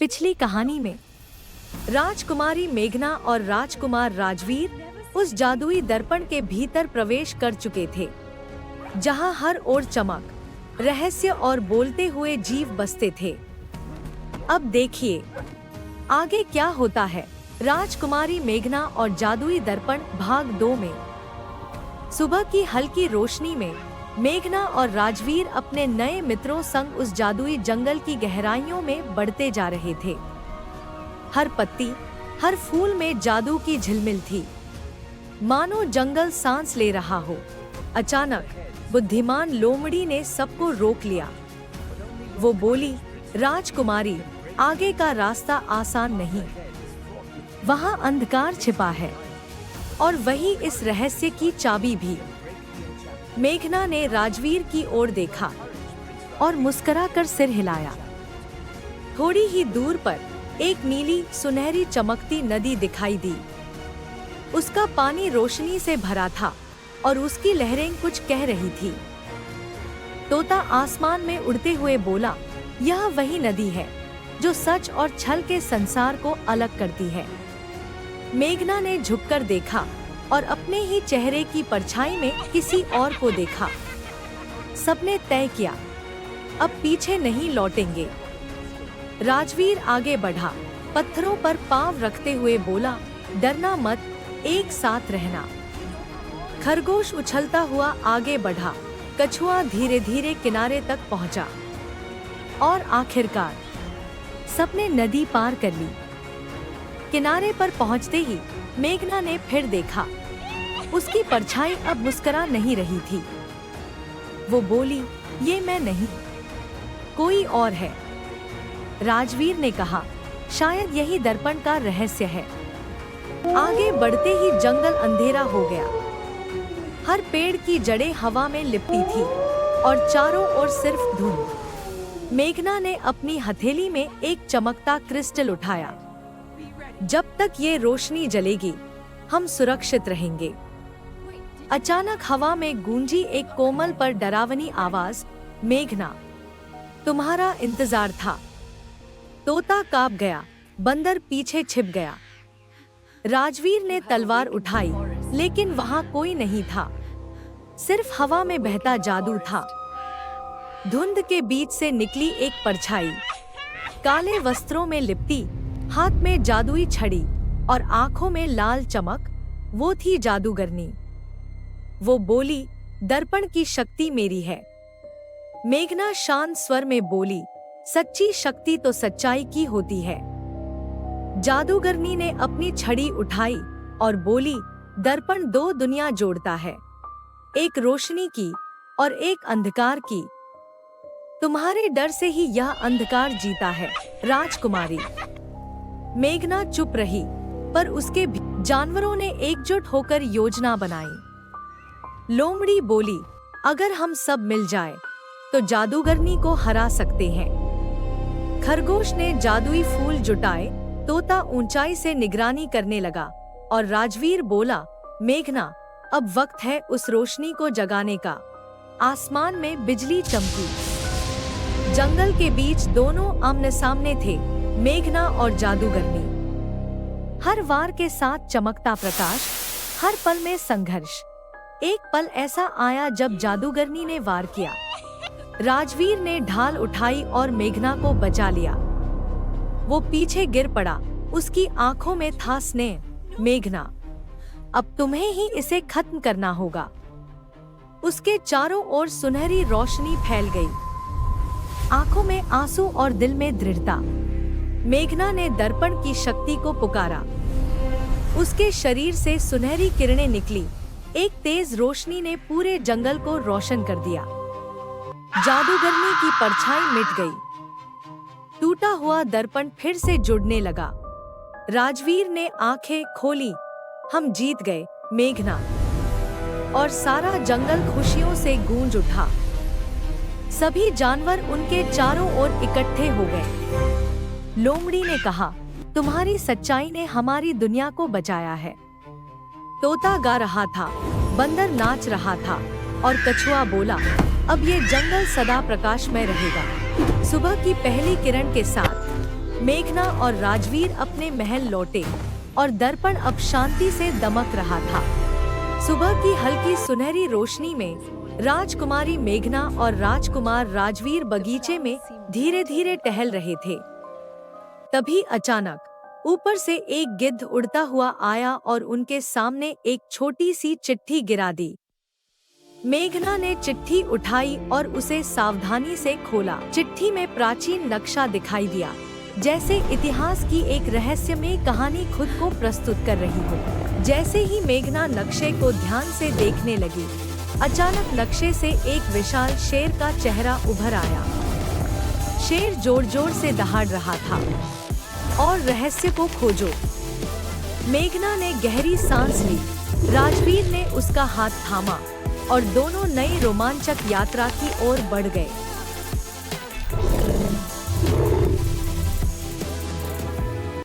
पिछली कहानी में राजकुमारी मेघना और राजकुमार राजवीर उस जादुई दर्पण के भीतर प्रवेश कर चुके थे, जहां हर ओर चमक, रहस्य और बोलते हुए जीव बसते थे। अब देखिए आगे क्या होता है। राजकुमारी मेघना और जादुई दर्पण भाग 2 में। सुबह की हल्की रोशनी में मेघना और राजवीर अपने नए मित्रों संग उस जादुई जंगल की गहराइयों में बढ़ते जा रहे थे। हर पत्ती, हर फूल में जादू की झिलमिल थी, मानो जंगल सांस ले रहा हो। अचानक बुद्धिमान लोमड़ी ने सबको रोक लिया। वो बोली, राजकुमारी, आगे का रास्ता आसान नहीं, वहाँ अंधकार छिपा है और वही इस रहस्य की चाबी भी। मेघना ने राजवीर की ओर देखा और मुस्कुराकर सिर हिलाया। थोड़ी ही दूर पर एक नीली सुनहरी चमकती नदी दिखाई दी। उसका पानी रोशनी से भरा था और उसकी लहरें कुछ कह रही थी। तोता आसमान में उड़ते हुए बोला, यह वही नदी है जो सच और छल के संसार को अलग करती है। मेघना ने झुककर देखा और अपने ही चेहरे की परछाई में किसी और को देखा। सबने तय किया, अब पीछे नहीं लौटेंगे। राजवीर आगे बढ़ा, पत्थरों पर पांव रखते हुए बोला, डरना मत, एक साथ रहना। खरगोश उछलता हुआ आगे बढ़ा, कछुआ धीरे धीरे किनारे तक पहुंचा और आखिरकार सबने नदी पार कर ली। किनारे पर पहुंचते ही मेघना ने फिर देखा, उसकी परछाई अब मुस्कुरा नहीं रही थी। वो बोली, ये मैं नहीं, कोई और है। राजवीर ने कहा, शायद यही दर्पण का रहस्य है। आगे बढ़ते ही जंगल अंधेरा हो गया। हर पेड़ की जड़ें हवा में लिपटी थी और चारों ओर सिर्फ धुंध। मेघना ने अपनी हथेली में एक चमकता क्रिस्टल उठाया। जब तक ये रोशनी जलेगी, हम सुरक्षित रहेंगे। अचानक हवा में गूंजी एक कोमल पर डरावनी आवाज, मेघना, तुम्हारा इंतजार था। तोता कांप गया, बंदर पीछे छिप गया। राजवीर ने तलवार उठाई, लेकिन वहां कोई नहीं था, सिर्फ हवा में बहता जादू था। धुंध के बीच से निकली एक परछाई, काले वस्त्रों में लिपटी, हाथ में जादुई छड़ी और आंखों में लाल चमक। वो थी जादूगरनी। वो बोली, दर्पण की शक्ति मेरी है। मेघना शांत स्वर में बोली, सच्ची शक्ति तो सच्चाई की होती है। जादूगरनी ने अपनी छड़ी उठाई और बोली, दर्पण दो दुनिया जोड़ता है, एक रोशनी की और एक अंधकार की। तुम्हारे डर से ही यह अंधकार जीता है, राजकुमारी। मेघना चुप रही, पर उसके जानवरों ने एकजुट होकर योजना बनाई। लोमड़ी बोली, अगर हम सब मिल जाए तो जादूगरनी को हरा सकते हैं। खरगोश ने जादुई फूल जुटाए। तोता ऊंचाई से निगरानी करने लगा और राजवीर बोला, मेघना, अब वक्त है उस रोशनी को जगाने का। आसमान में बिजली चमकी। जंगल के बीच दोनों आमने सामने थे, मेघना और जादूगरनी। हर वार के साथ चमकता प्रकाश, हर पल में संघर्ष। एक पल ऐसा आया जब जादूगरनी ने वार किया। राजवीर ने ढाल उठाई और मेघना को बचा लिया। वो पीछे गिर पड़ा, उसकी आंखों में था स्नेह। मेघना, अब तुम्हें ही इसे खत्म करना होगा। उसके चारों ओर सुनहरी रोशनी फैल गई, आंखों में आंसू और दिल में दृढ़ता। मेघना ने दर्पण की शक्ति को पुकारा। उसके शरीर से सुनहरी किरणें निकली। एक तेज रोशनी ने पूरे जंगल को रोशन कर दिया। जादूगरनी की परछाई मिट गई। टूटा हुआ दर्पण फिर से जुड़ने लगा। राजवीर ने आंखें खोली, हम जीत गए, मेघना। और सारा जंगल खुशियों से गूंज उठा। सभी जानवर उनके चारों ओर इकट्ठे हो गए। लोमड़ी ने कहा, तुम्हारी सच्चाई ने हमारी दुनिया को बचाया है। तोता गा रहा था, बंदर नाच रहा था और कछुआ बोला, अब ये जंगल सदा प्रकाशमय रहेगा। सुबह की पहली किरण के साथ मेघना और राजवीर अपने महल लौटे और दर्पण अब शांति से दमक रहा था। सुबह की हल्की सुनहरी रोशनी में राजकुमारी मेघना और राजकुमार राजवीर बगीचे में धीरे धीरे टहल रहे थे। तभी अचानक ऊपर से एक गिद्ध उड़ता हुआ आया और उनके सामने एक छोटी सी चिट्ठी गिरा दी। मेघना ने चिट्ठी उठाई और उसे सावधानी से खोला। चिट्ठी में प्राचीन नक्शा दिखाई दिया, जैसे इतिहास की एक रहस्यमय कहानी खुद को प्रस्तुत कर रही हो। जैसे ही मेघना नक्शे को ध्यान से देखने लगी, अचानक नक्शे से एक विशाल शेर का चेहरा उभर आया। शेर जोर जोर से दहाड़ रहा था। और रहस्य को खोजो। मेघना ने गहरी सांस ली। राजवीर ने उसका हाथ थामा और दोनों नई रोमांचक यात्रा की ओर बढ़ गए।